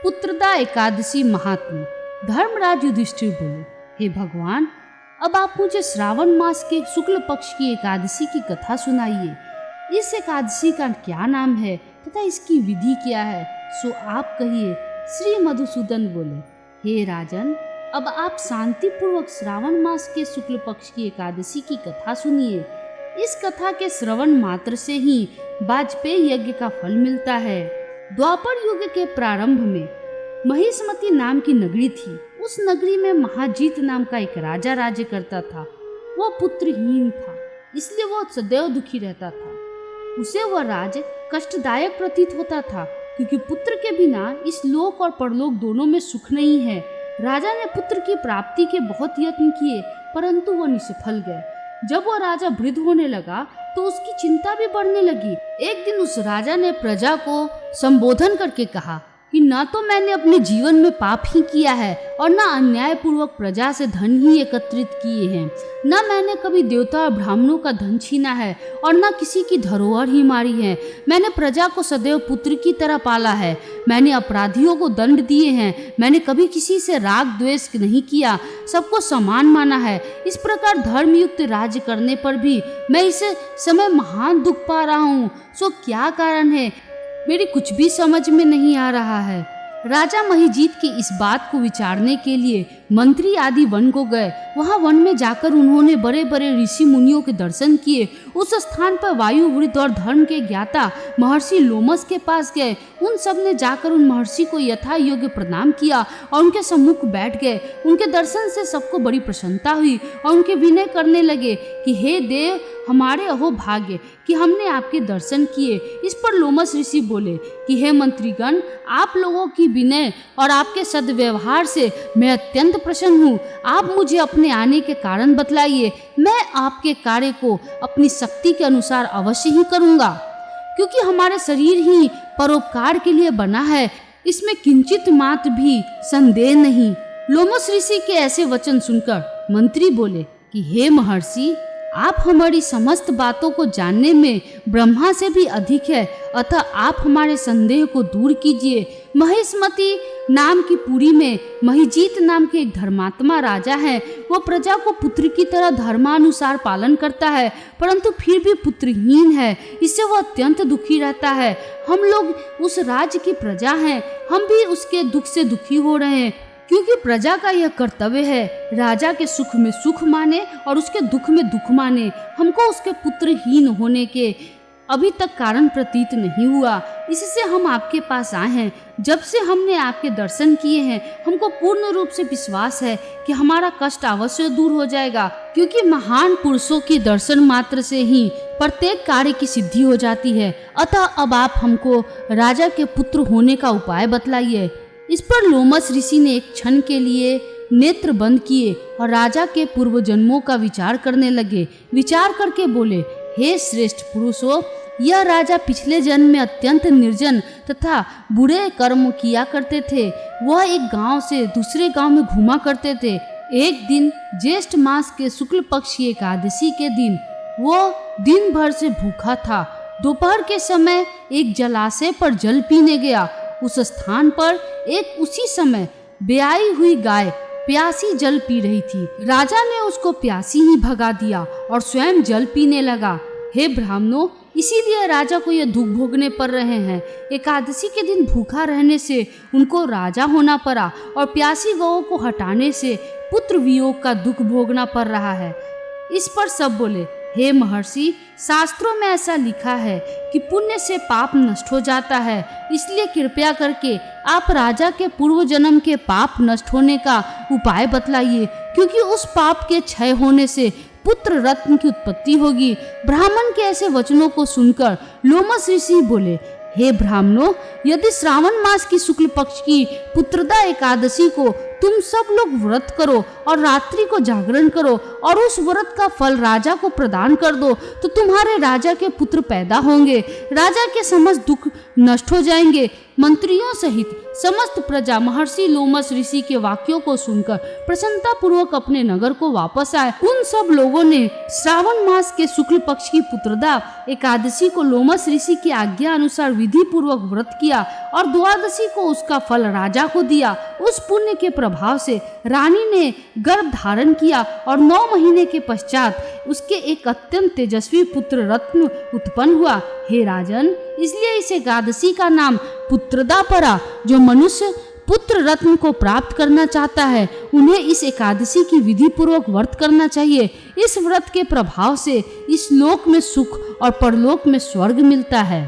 पुत्रदा एकादशी महात्म्य। धर्मराज युधिष्ठिर बोले, हे भगवान, अब आप मुझे श्रावण मास के शुक्ल पक्ष की एकादशी की कथा सुनाइए। इस एकादशी का क्या नाम है तथा इसकी विधि क्या है, सो आप कहिए। श्री मधुसूदन बोले, हे राजन, अब आप शांति पूर्वक श्रावण मास के शुक्ल पक्ष की एकादशी की कथा सुनिए। इस कथा के श्रवण मात्र से ही वाजपेयी यज्ञ का फल मिलता है। द्वापर युग के प्रारंभ में महिष्मती नाम की नगरी थी। उस नगरी में महाजीत नाम का एक राजा राज्य करता था। वह पुत्रहीन था, इसलिए वह सदैव दुखी रहता था। उसे वह राज्य कष्टदायक प्रतीत होता था, क्योंकि पुत्र के बिना इस लोक और परलोक दोनों में सुख नहीं है। राजा ने पुत्र की प्राप्ति के बहुत यत्न किए, परंतु वह निष्फल गए। जब वह राजा वृद्ध होने लगा तो उसकी चिंता भी बढ़ने लगी। एक दिन उस राजा ने प्रजा को संबोधन करके कहा कि न तो मैंने अपने जीवन में पाप ही किया है और न अन्याय पूर्वक प्रजा से धन ही एकत्रित किए हैं। न मैंने कभी देवता और ब्राह्मणों का धन छीना है और न किसी की धरोहर ही मारी है। मैंने प्रजा को सदैव पुत्र की तरह पाला है। मैंने अपराधियों को दंड दिए हैं। मैंने कभी किसी से राग द्वेष नहीं किया, सबको समान माना है। इस प्रकार धर्मयुक्त राज्य करने पर भी मैं इस समय महान दुख पा रहा हूँ। सो क्या कारण है, मेरी कुछ भी समझ में नहीं आ रहा है। राजा महिजीत की इस बात को विचारने के लिए मंत्री आदि वन को गए। वहां वन में जाकर उन्होंने बड़े बड़े ऋषि मुनियों के दर्शन किए। उस स्थान पर वायुवृत्त और धर्म के ज्ञाता महर्षि लोमस के पास गए। उन सब ने जाकर उन महर्षि को यथा योग्य प्रणाम किया और उनके सम्मुख बैठ गए। उनके दर्शन से सबको बड़ी प्रसन्नता हुई और उनके विनय करने लगे कि हे देव, हमारे अहो भाग्य कि हमने आपके दर्शन किए। इस पर लोमस ऋषि बोले कि हे मंत्रीगण, आप लोगों की विनय और आपके सद्व्यवहार से मैं अत्यंत प्रसन्न हूँ। आप मुझे अपने आने के कारण बतलाइए। मैं आपके कार्य को अपनी शक्ति के अनुसार अवश्य ही करूँगा, क्योंकि हमारे शरीर ही परोपकार के लिए बना है, इसमें किंचित मात्र भी संदेह नहीं। लोमस ऋषि के ऐसे वचन सुनकर मंत्री बोले कि हे महर्षि, आप हमारी समस्त बातों को जानने में ब्रह्मा से भी अधिक है, अतः आप हमारे संदेह को दूर कीजिए। महिष्मती नाम की पुरी में महिजीत नाम के एक धर्मात्मा राजा है। वह प्रजा को पुत्र की तरह धर्मानुसार पालन करता है, परंतु फिर भी पुत्रहीन है। इससे वह अत्यंत दुखी रहता है। हम लोग उस राज्य की प्रजा हैं, हम भी उसके दुख से दुखी हो रहे हैं, क्योंकि प्रजा का यह कर्तव्य है राजा के सुख में सुख माने और उसके दुख में दुख माने। हमको उसके पुत्रहीन होने के अभी तक कारण प्रतीत नहीं हुआ, इससे हम आपके पास आए हैं। जब से हमने आपके दर्शन किए हैं, हमको पूर्ण रूप से विश्वास है कि हमारा कष्ट अवश्य दूर हो जाएगा, क्योंकि महान पुरुषों के दर्शन मात्र से ही प्रत्येक कार्य की सिद्धि हो जाती है। अतः अब आप हमको राजा के पुत्र होने का उपाय बतलाइए। इस पर लोमस ऋषि ने एक क्षण के लिए नेत्र बंद किए और राजा के पूर्व जन्मों का विचार करने लगे। विचार करके बोले, हे श्रेष्ठ पुरुषों, यह राजा पिछले जन्म में अत्यंत निर्जन तथा बुरे कर्म किया करते थे। वह एक गांव से दूसरे गांव में घूमा करते थे। एक दिन ज्येष्ठ मास के शुक्ल पक्ष की एकादशी के दिन वह दिन भर से भूखा था। दोपहर के समय एक जलाशय पर जल पीने गया। उस स्थान पर एक उसी समय ब्याई हुई गाय प्यासी जल पी रही थी। राजा ने उसको प्यासी ही भगा दिया और स्वयं जल पीने लगा। हे ब्राह्मणों, इसीलिए राजा को यह दुख भोगने पड़ रहे हैं। एकादशी के दिन भूखा रहने से उनको राजा होना पड़ा और प्यासी गौओं को हटाने से पुत्र वियोग का दुख भोगना पड़ रहा है। इस पर सब बोले, हे महर्षि, शास्त्रों में ऐसा लिखा है कि पुण्य से पाप नष्ट हो जाता है, इसलिए कृपया करके आप राजा के पूर्व जन्म के पाप नष्ट होने का उपाय बतलाइए, क्योंकि उस पाप के क्षय होने से पुत्र रत्न की उत्पत्ति होगी। ब्राह्मण के ऐसे वचनों को सुनकर लोमस ऋषि बोले, हे ब्राह्मणों, यदि श्रावण मास की शुक्ल पक्ष की पुत्रदा एकादशी को तुम सब लोग व्रत करो और रात्रि को जागरण करो और उस व्रत का फल राजा को प्रदान कर दो, तो तुम्हारे राजा के पुत्र पैदा होंगे। राजा के समस्त दुख नष्ट हो जाएंगे। मंत्रियों सहित समस्त प्रजा महर्षि लोमस ऋषि के वाक्यों को सुनकर प्रसन्नता पूर्वक अपने नगर को वापस आए। उन सब लोगों ने श्रावण मास के शुक्ल पक्ष की पुत्रदा एकादशी को लोमस ऋषि की आज्ञा अनुसार विधि पूर्वक व्रत किया और द्वादशी को उसका फल राजा को दिया। उस पुण्य के प्रभाव से रानी ने गर्भ धारण किया और 9 महीने के पश्चात उसके एक अत्यंत तेजस्वी पुत्र रत्न उत्पन्न हुआ। हे राजन, इसलिए इस एकादशी का नाम पुत्रदा पड़ा। जो मनुष्य पुत्र रत्न को प्राप्त करना चाहता है उन्हें इस एकादशी की विधि पूर्वक व्रत करना चाहिए। इस व्रत के प्रभाव से इस लोक में सुख और परलोक में स्वर्ग मिलता है।